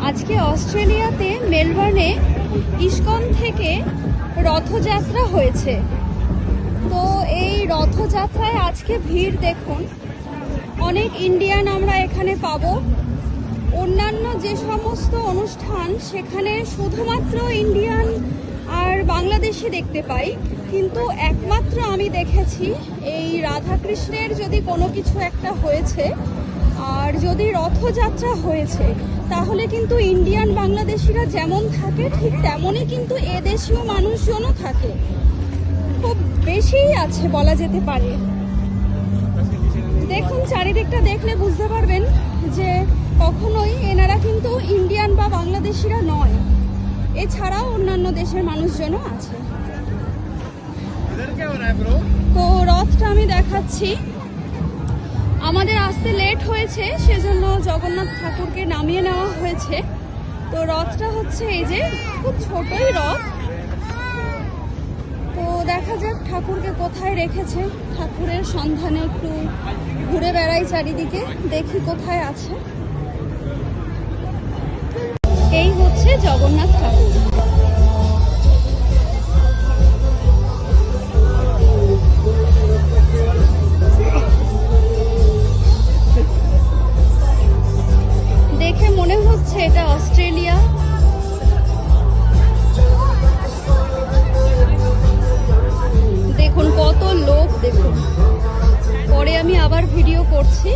আজকে অস্ট্রেলিয়াতে মেলবোর্নে ইস্কন থেকে রথযাত্রা হয়েছে। তো এই রথযাত্রায় আজকে ভিড় দেখুন, অনেক ইন্ডিয়ান আমরা এখানে পাবো। অন্যান্য যে সমস্ত অনুষ্ঠান সেখানে শুধুমাত্র ইন্ডিয়ান আর বাংলাদেশি দেখতে পাই, কিন্তু একমাত্র আমি দেখেছি এই রাধাকৃষ্ণের যদি কোনো কিছু একটা হয়েছে আর যদি রথযাত্রা হয়েছে, তাহলে কিন্তু ইন্ডিয়ান বাংলাদেশিরা যেমন থাকে ঠিক তেমনই কিন্তু এদেশীয় মানুষজনও থাকে। খুব বেশিই আছে বলা যেতে পারে। দেখুন, চারিদিকটা দেখলে বুঝতে পারবেন যে কখনোই এনারা কিন্তু ইন্ডিয়ান বা বাংলাদেশিরা নয়, এছাড়াও অন্যান্য দেশের মানুষজনও আছে। তো রথটা আমি দেখাচ্ছি। আমাদের আসতে লেট হয়েছে, সেজন্য জগন্নাথ ঠাকুরকে নামিয়ে নেওয়া হয়েছে। তো রথটা হচ্ছে এই যে খুব ছোটই রথ। তো দেখা যাক ঠাকুরকে কোথায় রেখেছে। ঠাকুরের সন্ধানে একটু ঘুরে বেড়াই চারিদিকে, দেখি কোথায় আছে। এই হচ্ছে জগন্নাথ ঠাকুর। দেখে মনে হচ্ছে এটা অস্ট্রেলিয়া। দেখুন কত লোক, দেখুন। পরে আমি আবার ভিডিও করছি,